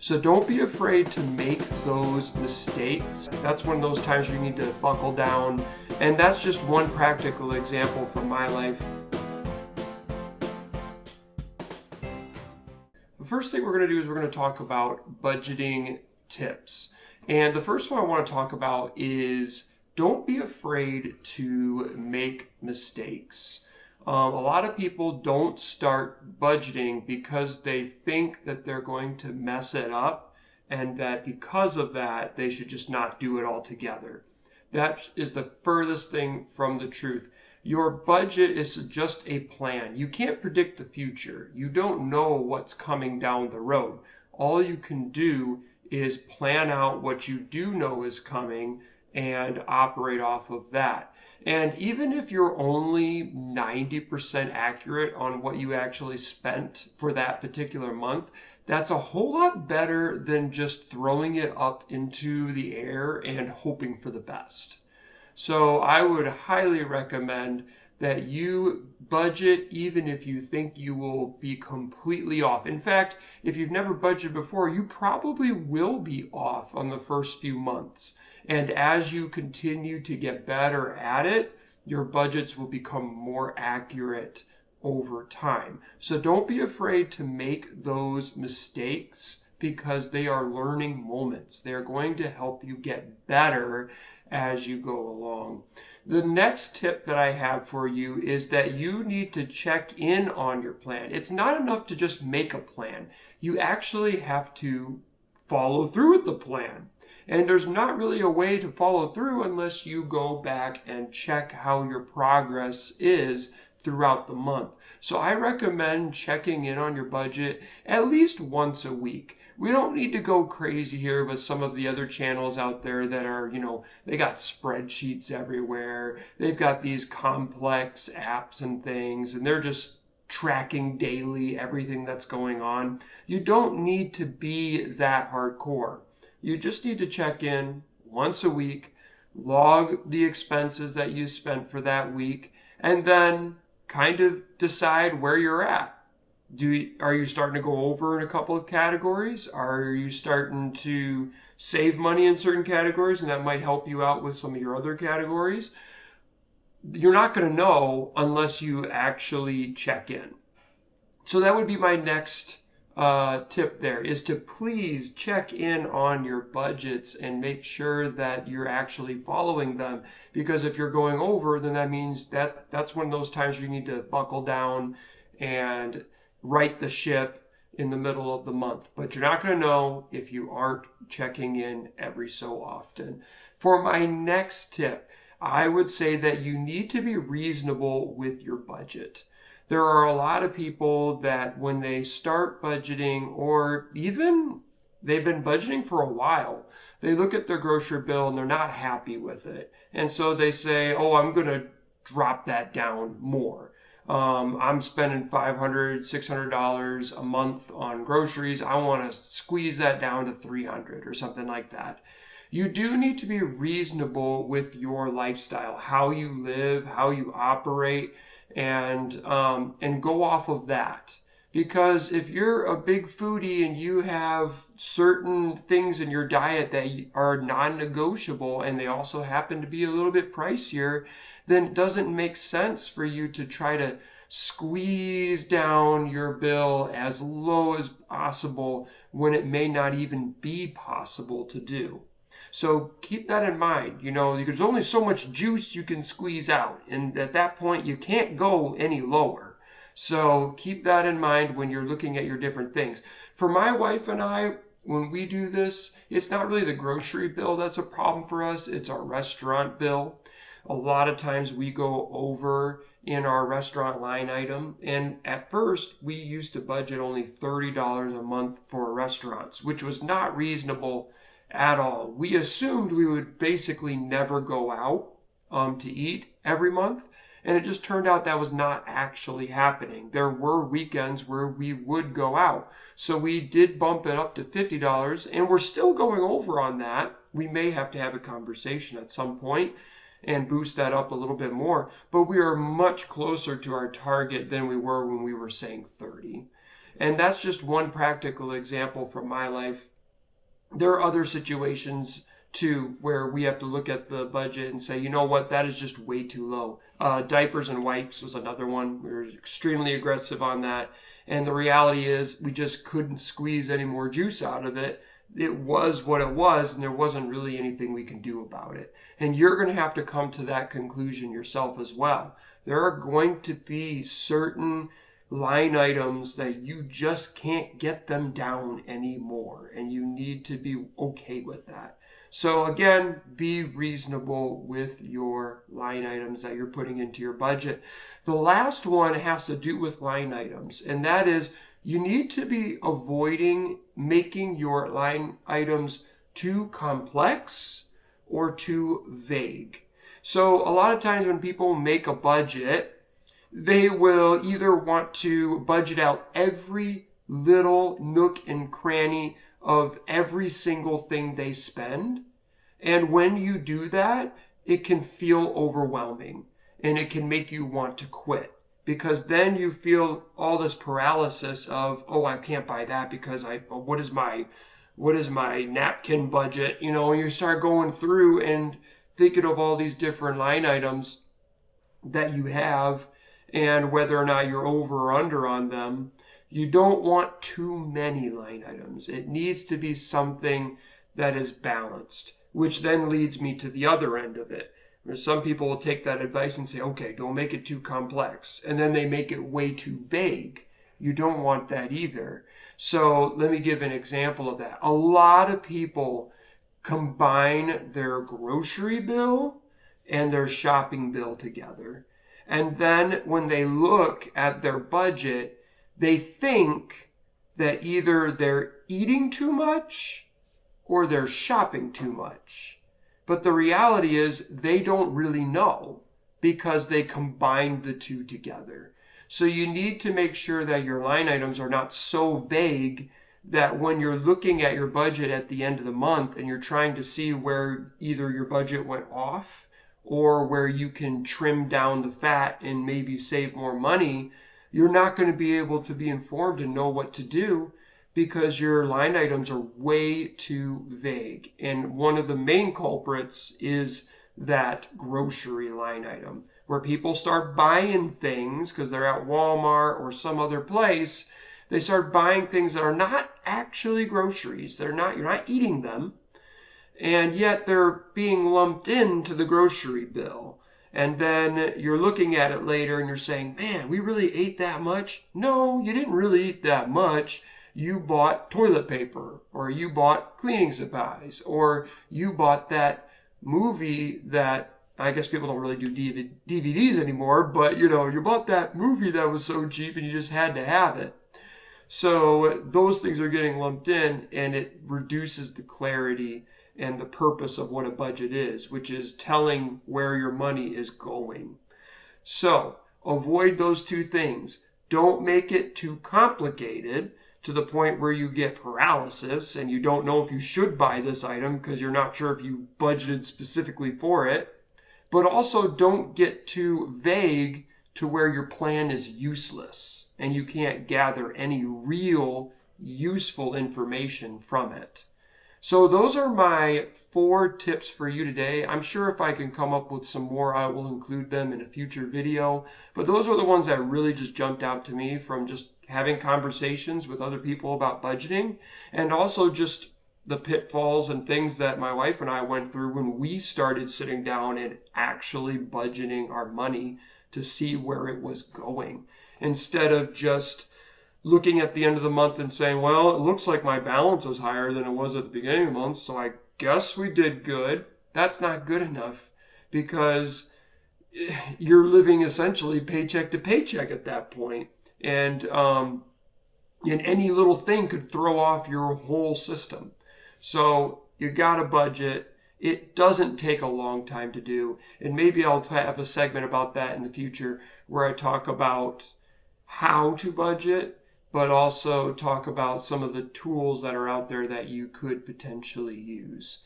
So don't be afraid to make those mistakes. That's one of those times where you need to buckle down. And that's just one practical example from my life. The first thing we're going to do is we're going to talk about budgeting tips. And the first one I want to talk about is don't be afraid to make mistakes. A lot of people don't start budgeting because they think that they're going to mess it up and that because of that, they should just not do it altogether. That is the furthest thing from the truth. Your budget is just a plan. You can't predict the future. You don't know what's coming down the road. All you can do is plan out what you do know is coming and operate off of that. And even if you're only 90% accurate on what you actually spent for that particular month, that's a whole lot better than just throwing it up into the air and hoping for the best. So I would highly recommend that you budget even if you think you will be completely off. In fact, if you've never budgeted before, you probably will be off on the first few months. And as you continue to get better at it, your budgets will become more accurate over time. So don't be afraid to make those mistakes because they are learning moments. They are going to help you get better as you go along. The next tip that I have for you is that you need to check in on your plan. It's not enough to just make a plan. You actually have to follow through with the plan. And there's not really a way to follow through unless you go back and check how your progress is throughout the month. So I recommend checking in on your budget at least once a week. We don't need to go crazy here with some of the other channels out there that are, they got spreadsheets everywhere. They've got these complex apps and things, and they're just tracking daily everything that's going on. You don't need to be that hardcore. You just need to check in once a week, log the expenses that you spent for that week, and then kind of decide where you're at. Are you starting to go over in a couple of categories? Are you starting to save money in certain categories, and that might help you out with some of your other categories? You're not going to know unless you actually check in. So that would be my next tip there, is to please check in on your budgets and make sure that you're actually following them. Because if you're going over, then that means that's one of those times where you need to buckle down and right the ship in the middle of the month. But you're not going to know if you aren't checking in every so often. For my next tip, I would say that you need to be reasonable with your budget. There are a lot of people that when they start budgeting, or even they've been budgeting for a while, they look at their grocery bill and they're not happy with it. And so they say, oh, I'm going to drop that down more. I'm spending $500, $600 a month on groceries. I want to squeeze that down to $300 or something like that. You do need to be reasonable with your lifestyle, how you live, how you operate, and go off of that. Because if you're a big foodie and you have certain things in your diet that are non-negotiable and they also happen to be a little bit pricier, then it doesn't make sense for you to try to squeeze down your bill as low as possible when it may not even be possible to do. So keep that in mind. There's only so much juice you can squeeze out, and at that point you can't go any lower. So keep that in mind when you're looking at your different things. For my wife and I, when we do this, it's not really the grocery bill that's a problem for us, it's our restaurant bill. A lot of times we go over in our restaurant line item, and at first we used to budget only $30 a month for restaurants, which was not reasonable at all. We assumed we would basically never go out to eat every month, and it just turned out that was not actually happening. There were weekends where we would go out. So we did bump it up to $50, and we're still going over on that. We may have to have a conversation at some point and boost that up a little bit more, but we are much closer to our target than we were when we were saying 30. And that's just one practical example from my life. There are other situations too where we have to look at the budget and say, you know what, that is just way too low. Diapers and wipes was another one. We were extremely aggressive on that. And the reality is we just couldn't squeeze any more juice out of it. It was what it was, and there wasn't really anything we can do about it. And you're going to have to come to that conclusion yourself as well. There are going to be certain line items that you just can't get them down anymore, and you need to be okay with that. So again, be reasonable with your line items that you're putting into your budget. The last one has to do with line items, and that is you need to be avoiding making your line items too complex or too vague. So a lot of times when people make a budget, they will either want to budget out every little nook and cranny of every single thing they spend. And when you do that, it can feel overwhelming and it can make you want to quit, because then you feel all this paralysis of, oh, I can't buy that because what is my napkin budget? You know, you start going through and thinking of all these different line items that you have and whether or not you're over or under on them. You don't want too many line items. It needs to be something that is balanced, which then leads me to the other end of it. Where some people will take that advice and say, okay, don't make it too complex. And then they make it way too vague. You don't want that either. So let me give an example of that. A lot of people combine their grocery bill and their shopping bill together. And then when they look at their budget, they think that either they're eating too much or they're shopping too much. But the reality is they don't really know because they combined the two together. So you need to make sure that your line items are not so vague that when you're looking at your budget at the end of the month and you're trying to see where either your budget went off or where you can trim down the fat and maybe save more money, you're not going to be able to be informed and know what to do because your line items are way too vague. And one of the main culprits is that grocery line item, where people start buying things because they're at Walmart or some other place. They start buying things that are not actually groceries. You're not eating them, and yet they're being lumped into the grocery bill. And then you're looking at it later and you're saying, man, we really ate that much? No, you didn't really eat that much. You bought toilet paper, or you bought cleaning supplies, or you bought that movie that, I guess people don't really do DVDs anymore, but you bought that movie that was so cheap and you just had to have it. So those things are getting lumped in, and it reduces the clarity and the purpose of what a budget is, which is telling where your money is going. So avoid those two things. Don't make it too complicated to the point where you get paralysis and you don't know if you should buy this item because you're not sure if you budgeted specifically for it. But also don't get too vague to where your plan is useless and you can't gather any real useful information from it. So those are my 4 tips for you today. I'm sure if I can come up with some more, I will include them in a future video. But those are the ones that really just jumped out to me from just having conversations with other people about budgeting, and also just the pitfalls and things that my wife and I went through when we started sitting down and actually budgeting our money to see where it was going, instead of just looking at the end of the month and saying, well, it looks like my balance is higher than it was at the beginning of the month, so I guess we did good. That's not good enough, because you're living essentially paycheck to paycheck at that point. And any little thing could throw off your whole system. So you got a budget. It doesn't take a long time to do. And maybe I'll have a segment about that in the future where I talk about how to budget, but also talk about some of the tools that are out there that you could potentially use.